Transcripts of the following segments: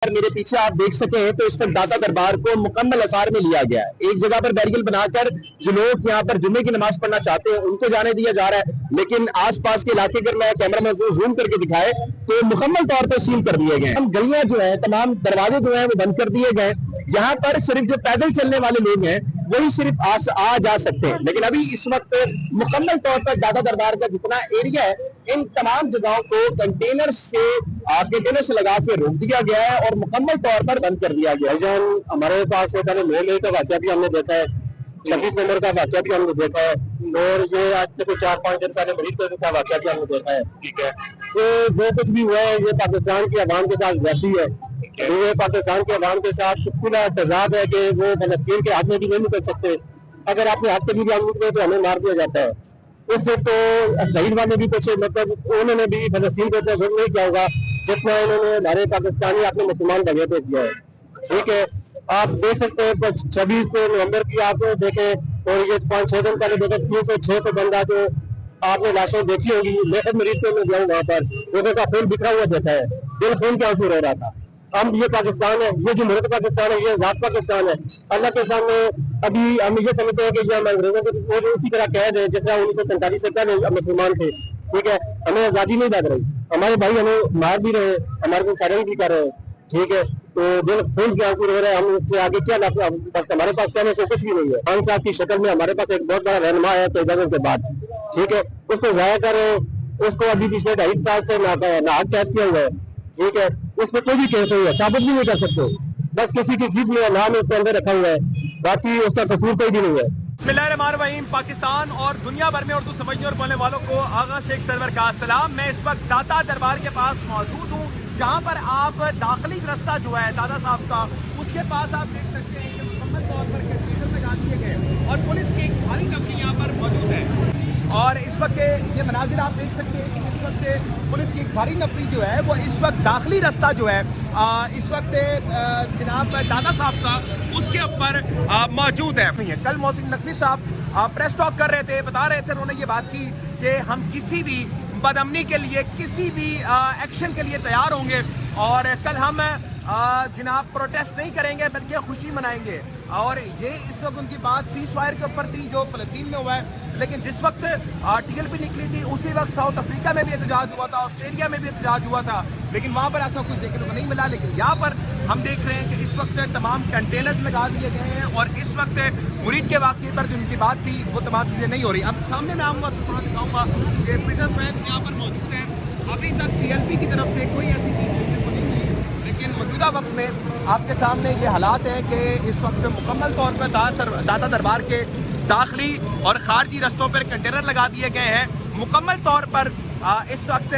अगर मेरे पीछे आप देख सके तो इस वक्त दाता दरबार को मुकम्मल असार में लिया गया है। एक जगह पर बैरिकेड बनाकर जो लोग यहाँ पर जुम्मे की नमाज पढ़ना चाहते हैं उनको जाने दिया जा रहा है, लेकिन आसपास के इलाके अगर मैं कैमरा मैन को जूम करके दिखाए तो मुकम्मल तौर पर सील कर दिए गए। हम गलियां जो है, तमाम दरवाजे जो है वो बंद कर दिए गए। यहाँ पर सिर्फ जो पैदल चलने वाले लोग हैं वही सिर्फ आ जा सकते हैं, लेकिन अभी इस वक्त मुकम्मल तौर पर दाता दरबार का जितना एरिया है इन तमाम जगहों को कंटेनर से लगा के रोक दिया गया है और मुकम्मल तौर पर बंद कर दिया गया है। जब हमारे पास मेले का वाक़या भी हमने देखा है, 26 नंबर का वाक़या भी हमने देखा है और ये आज से 4-5 दिन पहले बड़ी का वाक़या भी हमने देखा है। ठीक है, तो जो कुछ भी हुआ है ये पाकिस्तान की अवाम के साथ ज्यादती है। ये पाकिस्तान के अवाम के साथ पूरा तजाद है कि वो फलस्तीन के हाथ में भी नहीं निकल सकते। अगर अपने हाथ में भी हम निकले तो हमें मार दिया जाता है। उससे तो शहीद वाले भी कुछ मतलब उन्होंने भी फलस्तीन को तो नहीं किया होगा जितना उन्होंने हमारे पाकिस्तानी अपने मुसलमान जगह पे किया है। ठीक है, आप देख सकते हैं 26 नवंबर की आप देखें और ये 5-6 दिन पहले देखें 306 तो बंदा जो आपने लाशें देखी होगी। मैं खुद मरीज को गया वहाँ पर लोगों का खून बिखरा हुआ देखा है, दिल खून के आंसू रह रहा था। हम ये पाकिस्तान है, ये जो मुल्क पाकिस्तान है, ये आजाद पाकिस्तान है। अल्लाह के सामने अभी हम ये समझते हैं कि ये हम अंग्रेजों को उसी तरह कैद है जिस तरह 1947 से पहले मुसलमान थे। ठीक है, हमें आजादी नहीं लग रही, हमारे भाई हमें मार भी रहे, हमारे को फायरिंग भी कर रहे हैं। ठीक है, तो दिल खून के आंसू रह रहे हैं। हम इससे आगे क्या हमारे पास कहने को कुछ भी नहीं है। खान साहब की शक्ल में हमारे पास एक बहुत बड़ा रहनुमा है तेजाब के बाद। ठीक है, उसको जाया करें, उसको अभी पिछले 2.5 साल से नाहक कैद किया हुआ है। ठीक है, उसमें कोई भी केस नहीं है, साबित भी नहीं कर सकते, बस किसी की जिद में नाम उसके अंदर रखा हुआ है, बाकी उसका कसूर कोई भी नहीं है। बिस्मिल्लाहिर्रहमानिर्रहीम। पाकिस्तान और दुनिया भर में उर्दू समझने और बोलने वालों को आगा शेख सरवर का सलाम। मैं इस वक्त दाता दरबार के पास मौजूद हूँ, जहाँ पर आप दाखिली रास्ता जो है दादा साहब का, उसके पास आप देख सकते हैं कि मुकम्मल तौर पर कंटेनर लगा दिए गए और पुलिस की एक भारी टफरी यहाँ पर मौजूद है। और इस वक्त ये मनाजिर आप देख सकते हैं कि इस वक्त पुलिस की एक भारी नफरी जो है वो इस वक्त दाखिली रास्ता जो है इस वक्त जनाब दादा साहब का उसके ऊपर मौजूद है। कल मोहसिन नकवी साहब प्रेस टॉक कर रहे थे, बता रहे थे, उन्होंने ये बात की कि हम किसी भी बदअमनी के लिए, किसी भी एक्शन के लिए तैयार होंगे और कल हम जनाब प्रोटेस्ट नहीं करेंगे बल्कि खुशी मनाएंगे। और ये इस वक्त उनकी बात सीज फायर के ऊपर थी जो फलस्तीन में हुआ है, लेकिन जिस वक्त TLP निकली थी उसी वक्त साउथ अफ्रीका में भी एहतजाज हुआ था, ऑस्ट्रेलिया में भी एहतजाज हुआ था, लेकिन वहाँ पर ऐसा कुछ देखने को नहीं मिला। लेकिन यहाँ पर हम देख रहे हैं कि इस वक्त तमाम कंटेनर्स लगा दिए गए हैं और इस वक्त मुरीद के वाक़े पर जो उनकी बात थी वो तमाम चीज़ें नहीं हो रही। अब सामने मैं आऊँगा तो थोड़ा दिखाऊँगा कि प्रिजनर्स फैंस यहाँ पर मौजूद हैं। अभी तक TLP की तरफ से कोई ऐसी चीज़ देखने को नहीं मिली, लेकिन मौजूदा वक्त में आपके सामने ये हालात हैं कि इस वक्त मुकम्मल तौर पर दाता दरबार के दाखिली और खारजी रस्तों पर कंटेनर लगा दिए गए हैं। मुकम्मल तौर पर इस वक्त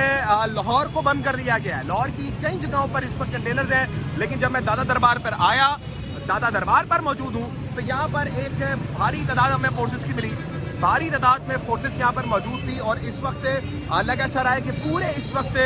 लाहौर को बंद कर दिया गया है। लाहौर की कई जगहों पर इस वक्त कंटेनर्स हैं, लेकिन जब मैं दाता दरबार पर आया, दाता दरबार पर मौजूद हूँ, तो यहाँ पर एक भारी तादाद हमें फोर्सेस की मिली, भारी तादाद में फोर्सेस यहाँ पर मौजूद थी। और इस वक्त लगा ऐसा रहा है कि पूरे इस वक्त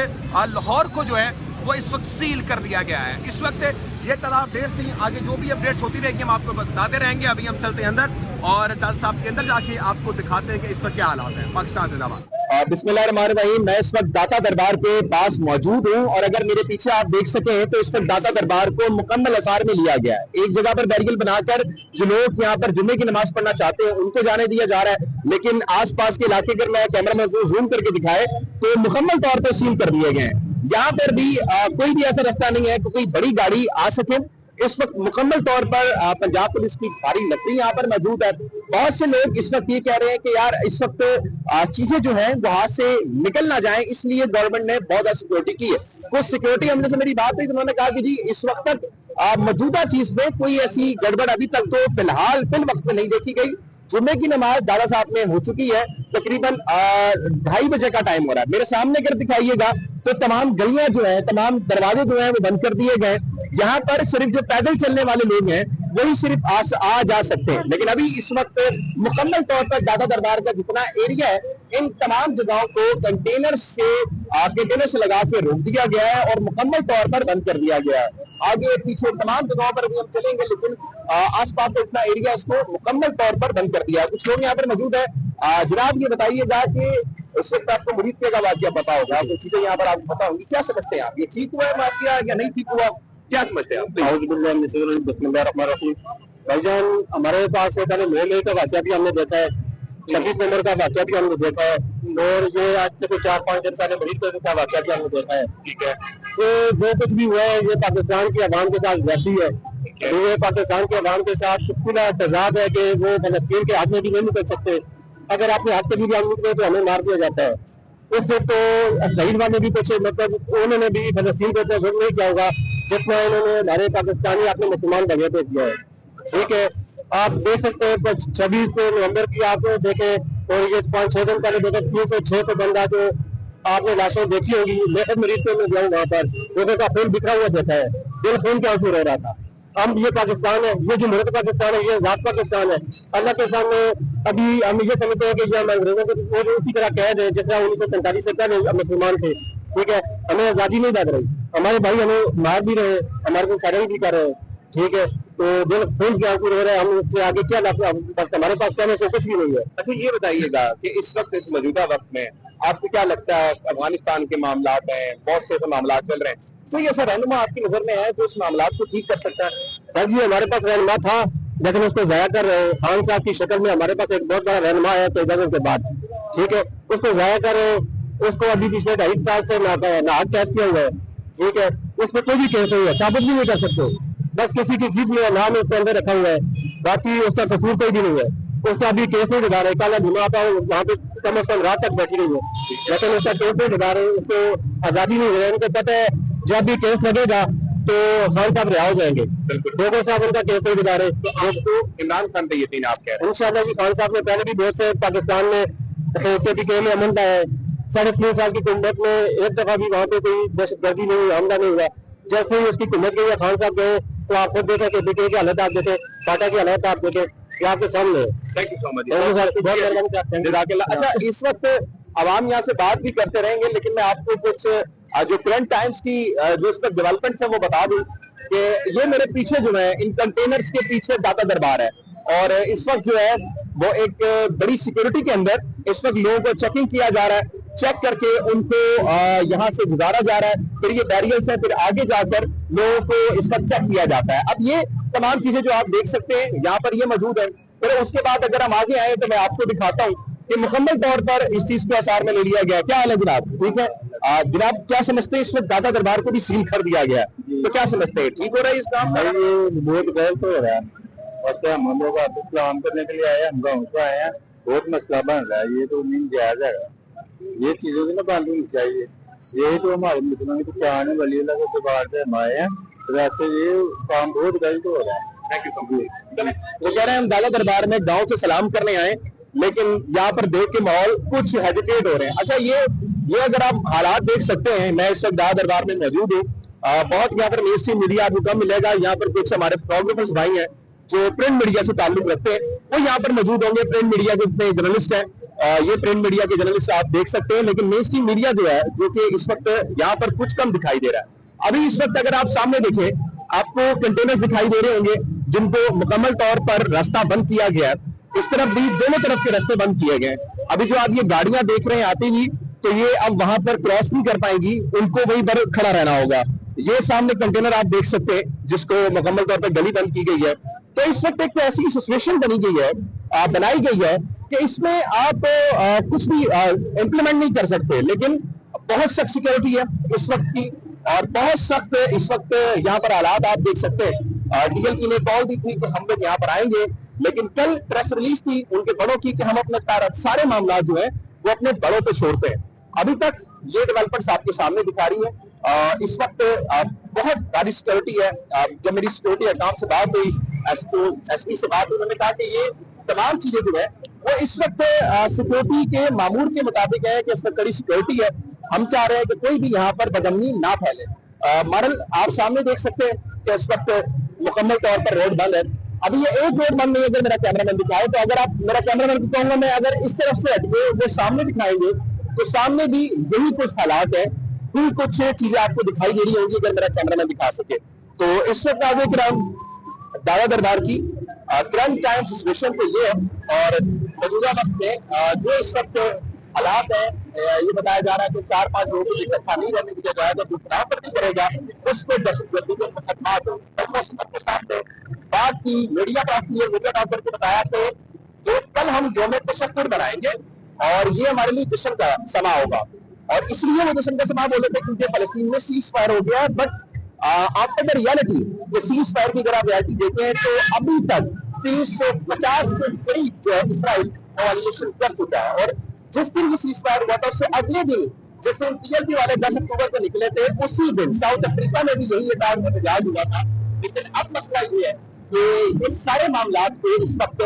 लाहौर को जो है वो इस वक्त सील कर दिया गया है। इस वक्त ये तमाम अपडेट्स थी, आगे जो भी अपडेट्स होती रहेंगी हम आपको बताते रहेंगे। अभी हम चलते हैं अंदर और दादा साहब के अंदर जाके आपको दिखाते हैं कि इस वक्त क्या हालात है। पाकिस्तान जिंदाबाद। बिस्मिल्लाहिर्रहमानिर्रहीम। मैं इस वक्त दाता दरबार के पास मौजूद हूँ और अगर मेरे पीछे आप देख सके तो इस वक्त दाता दरबार को मुकम्मल असार में लिया गया है। एक जगह पर बैरिकेड बनाकर जो लोग यहाँ पर जुम्मे की नमाज पढ़ना चाहते हैं उनको जाने दिया जा रहा है, लेकिन आसपास के इलाके अगर मैं कैमरा मैन को जूम करके दिखाए तो मुकम्मल तौर पर सील कर दिए गए हैं। यहाँ पर भी कोई भी ऐसा रास्ता नहीं है कि कोई बड़ी गाड़ी आ सके। इस वक्त मुकम्मल तौर पर पंजाब पुलिस की भारी नफरी यहाँ पर मौजूद है। बहुत से लोग इस वक्त ये कह रहे हैं कि यार इस वक्त चीजें जो हैं वो हाथ से निकल ना जाएं, इसलिए गवर्नमेंट ने बहुत ज्यादा सिक्योरिटी की है। कुछ सिक्योरिटी हमने से मेरी बात हुई तो उन्होंने कहा कि जी इस वक्त तक मौजूदा चीज में कोई ऐसी गड़बड़ अभी तक तो फिलहाल वक्त में नहीं देखी गई। जुम्मे की नमाज दादा साहब में हो चुकी है, तकरीबन 2:30 बजे का टाइम हो रहा है। मेरे सामने अगर दिखाइएगा तो तमाम गलियां जो है, तमाम दरवाजे जो है वो बंद कर दिए गए। यहाँ पर सिर्फ जो पैदल चलने वाले लोग हैं वही सिर्फ आ जा सकते हैं, लेकिन अभी इस वक्त मुकम्मल तौर पर दाता दरबार का जितना एरिया है इन तमाम जगहों को कंटेनर से लगा के रोक दिया गया है और मुकम्मल तौर पर बंद कर दिया गया है। आगे पीछे तमाम जगहों पर भी हम चलेंगे, लेकिन आसपास का इतना एरिया इसको मुकम्मल तौर पर बंद कर दिया है। कुछ लोग यहाँ पर मौजूद है। जनाब ये बताइएगा कि इस वक्त आपको मुरीद के का वाक़या पता होगा, तो चीजें यहाँ पर आपको पता होंगी, क्या समझते हैं आप, ये ठीक हुआ है वाक़या या नहीं ठीक हुआ? क्या समझते हैं आप? भाईजान हमारे पास पहले मेले का वाक्य भी हमने देखा है, 26 नंबर का वाक्य भी हमने देखा है, और ये आज से कुछ 4-5 दिन पहले मरीज का वाक्य भी हमने देखा है। ठीक है, तो जो कुछ भी हुआ है ये पाकिस्तान की अवाम के साथ ज्यादती है। ये पाकिस्तान के अवाम के साथ पूरा तजाद है कि वो फलस्तीन के हाथ में भी नहीं निकल सकते। अगर आपने हाथ से भी हम निकले तो हमें मार दिया जाता है। उससे तो शहीद वाले भी कुछ मतलब उन्होंने भी फलस्तीन को तो नहीं किया होगा जितना इन्होंने हमारे पाकिस्तानी अपने मुसलमान भाइयों पे किया है। ठीक है, आप देख सकते हैं 26 नवंबर की आप देखें और ये 5-6 दिन पहले देखे 306 तो बंदा जो आपने लाशें देखी होगी। लेखक मरीज को मैं गया वहाँ पर लोगों का खून बिखरा हुआ देखा है, दिल खून के आंसू रो रहा था। अब ये पाकिस्तान है, ये जमहूरियत पाकिस्तान है, ये आजाद पाकिस्तान है। अल्लाह के सामने अभी हम ये समझते हैं कि ये हम अंग्रेजों को उसी तरह कह दें जिस तरह 1947 से पहले हम मुसलमान थे। ठीक है, हमें आजादी नहीं लग रही, हमारे भाई हमें मार भी रहे, हमारे को फायरिंग भी कर रहे हैं। ठीक है, तो दिल खून के आंसू रो रहे हैं, हम इससे आगे क्या हमारे पास कहने को कुछ भी नहीं है। अच्छा ये बताइएगा कि इस वक्त इस मौजूदा वक्त में आपको क्या लगता है, अफगानिस्तान के मामला हैं, बहुत से ऐसे मामला चल रहे हैं, कोई ऐसा रहनुमा आपकी नजर में है जो इस मामला को ठीक कर सकता है? सर जी हमारे पास रहनुमा था लेकिन उसको जाया कर रहे हैं। खान साहब की शक्ल में हमारे पास एक बहुत बड़ा रहनुमा है 13 के बाद। ठीक है, उसको जाया कर रहे हैं। उसको अभी पिछले 2.5 साल से नाहक कैद किया हुआ है। ठीक है, उस पर कोई भी केस नहीं है, साबित भी नहीं कर सकते, बस किसी की जीत में नाम उसके अंदर रखा हुआ है, बाकी उसका कसूर कोई भी नहीं है। उसका अभी केस नहीं दिखा रहे, कल धुमा था वहाँ पे कम से कम रात तक बैठी रही है लेकिन उसका केस नहीं दिखा रहे, उसको आजादी नहीं दे रहे। उनको पता है जब भी केस लगेगा तो खान साहब रिहा हो जाएंगे। लोगों साहब उनका केस नहीं दिखा रहे। तो आपको इमरान खान पे यकीन आप कह रहे हैं? इंशाल्लाह जी, खान साहब ने पहले भी बहुत से पाकिस्तान में के में अमन लाया है। 3.5 साल की हुकूमत में एक दफा भी वहाँ पे कोई दहशतगर्दी नहीं हुई, हमला नहीं हुआ। जैसे ही उसकी हुकूमत गई है, खान साहब गए तो आप खुद देखें कि बेटे की हालत आप देखें, टाटा की हालत आप देखें, ये आपके सामने है। Thank you so much. अच्छा इस वक्त आवाम यहाँ से बात भी करते रहेंगे लेकिन मैं आपको कुछ जो करंट टाइम्स की जो इस वक्त डेवलपमेंट है वो बता दूं कि ये मेरे पीछे जो है इन कंटेनर्स के पीछे दाता दरबार है और इस वक्त जो है वो एक बड़ी सिक्योरिटी के अंदर इस वक्त लोगों को चेकिंग किया जा रहा है। चेक करके उनको यहाँ से गुजारा जा रहा है, फिर ये बैरियर्स है, फिर आगे जाकर लोगों को इस वक्त चेक किया जाता है। अब ये तमाम चीजें जो आप देख सकते हैं यहाँ पर ये मौजूद है। फिर उसके बाद अगर हम आगे आए तो मैं आपको दिखाता हूँ कि मुकम्मल तौर पर इस चीज को आसार में ले लिया गया। क्या हाल है जनाब? ठीक है जनाब, क्या समझते हैं इस वक्त दाता दरबार को भी सील कर दिया गया है, तो क्या समझते हैं ठीक हो रहा है इस काम? ये बहुत गलत हो रहा है। वैसे हम लोग काम करने के लिए आए हैं, हम गाँव से आए हैं, बहुत मसला बन रहा है, ये तो नहीं जायज है। ये चीजों की ना बंद होनी चाहिए। यही तो हमारे मुसलमान की पहचान है, वली अल्लाह के दरबार से हम आए हैं, वैसे ये काम बहुत गलत हो रहा है। Thank you so much. वो कह रहे हैं हम दादा दरबार में गांव से सलाम करने आए लेकिन यहाँ पर देख के माहौल कुछ हेजिटेट हो रहे हैं। अच्छा ये अगर आप हालात देख सकते हैं, मैं इस वक्त दादा दरबार में मौजूद हूँ। बहुत यहाँ पर मेन स्ट्रीम मीडिया आपको कम मिलेगा। यहाँ पर कुछ हमारे फोटोग्राफर्स भाई हैं जो प्रिंट मीडिया से ताल्लुक रखते हैं, वो यहाँ पर मौजूद होंगे। प्रिंट मीडिया के जितने जर्नलिस्ट हैं, ये प्रिंट मीडिया के जर्नलिस्ट आप देख सकते हैं, लेकिन मेन स्ट्रीम मीडिया जो है जो कि इस वक्त यहाँ पर कुछ कम दिखाई दे रहा है। अभी इस वक्त अगर आप सामने देखें आपको कंटेनर्स दिखाई दे रहे होंगे जिनको मुकम्मल तौर पर रास्ता बंद किया गया है। इस तरफ भी दोनों तरफ के रास्ते बंद किए गए। अभी जो आप ये गाड़ियां देख रहे हैं आती हुई, तो ये अब वहां पर क्रॉस नहीं कर पाएंगी, उनको वहीं पर खड़ा रहना होगा। ये सामने कंटेनर आप देख सकते हैं जिसको मुकम्मल तौर पर गली बंद की गई है। तो इस वक्त एक ऐसी सिचुएशन बनी गई है, बनाई गई है कि इसमें आप कुछ भी इम्प्लीमेंट नहीं कर सकते, लेकिन बहुत सख्त सिक्योरिटी है इस वक्त की और बहुत सख्त इस वक्त यहाँ पर हालात आप देख सकते हैं। डीएलपी ने कॉल दी थी कि हम लोग यहाँ पर आएंगे, लेकिन कल प्रेस रिलीज थी उनके बड़ों की कि हम अपने सारे मामला जो है वो अपने बड़ों पे छोड़ते हैं। अभी तक ये डेवलपमेंट्स आपके सामने दिखा रही है। इस वक्त बहुत सारी सिक्योरिटी है। जब मेरी सिक्योरिटी काम से बात हुई, एसपी से बात हुई, उन्होंने कहा कि ये तमाम चीजें जो है वो इस वक्त सिक्योरिटी के मामूर के मुताबिक है कि इस वक्त कड़ी सिक्योरिटी है। हम चाह रहे हैं कि कोई भी यहाँ पर बदअमनी ना फैले। मॉडल आप सामने देख सकते हैं कि इस वक्त मुकम्मल तौर पर रोड बंद है। अभी ये एक रोड बंद नहीं है, अगर मेरा कैमरामैन दिखाए तो, अगर आप मेरा कैमरामैन को कहूंगा मैं अगर इस तरफ से हटके वो सामने दिखाएंगे तो सामने भी यही कुछ हालात है, फिर कुछ चीजें आपको दिखाई दे रही होंगी अगर मेरा कैमरामैन दिखा सके। तो इस वक्त आगे दादा दरबार की करंट टाइम सिचुएशन तो ये है और मौजूदा वक्त में जो इस वक्त हालात है ये बताया जा रहा है कि 4-5 लोगों को इकट्ठा नहीं रहने दिया जाएगा, जो खिलाफवर्जी करेगा उसको दहशतगर्दी के मुकदमात के सामने। बात की मीडिया प्राप्ति है, मीडिया डॉक्टर को बताया कि कल हम यौम तशक्कुर बनाएंगे और ये हमारे लिए जश्न का समा होगा, और इसलिए वो जश्न का समा बोले थे क्योंकि फलस्तीन में सीज फायर हो गया। बट आफ्टर द रियलिटी, जो सीज फायर की अगर आप रियलिटी देखें तो अभी तक 350 के करीब जो है इसराइल वायलेशन कर चुका है। और जिस दिन ये सीज फायर हुआ था उससे अगले दिन जिस दिन पीएलपी वाले 10 अक्टूबर को निकले थे, उसी दिन साउथ अफ्रीका में भी यही एहतजाज हुआ था। लेकिन अब मसला ये है कि इस सारे मामला को इस वक्त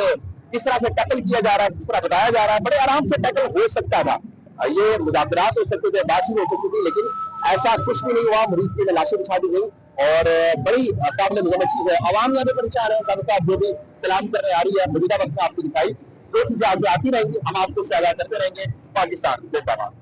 किस तरह से टैकल किया जा रहा है, किस तरह बताया जा रहा है, बड़े आराम से टैकल हो सकता था। ये मुजाकरात हो सकते थे, बातचीत हो सकती थी, लेकिन ऐसा कुछ भी नहीं हुआ। मुरीद की लाशें बिछा दी गई और बड़ी काबिल मुजम्मत चीज है। अवाम यहाँ पे परेशान है, आप जो भी सलाम करने आ रही है मौजूदा वक्त में आपको दिखाई, दो चीजें आगे आती रहेंगी, हम आपको आगाह करते रहेंगे। पाकिस्तान जिंदाबाद।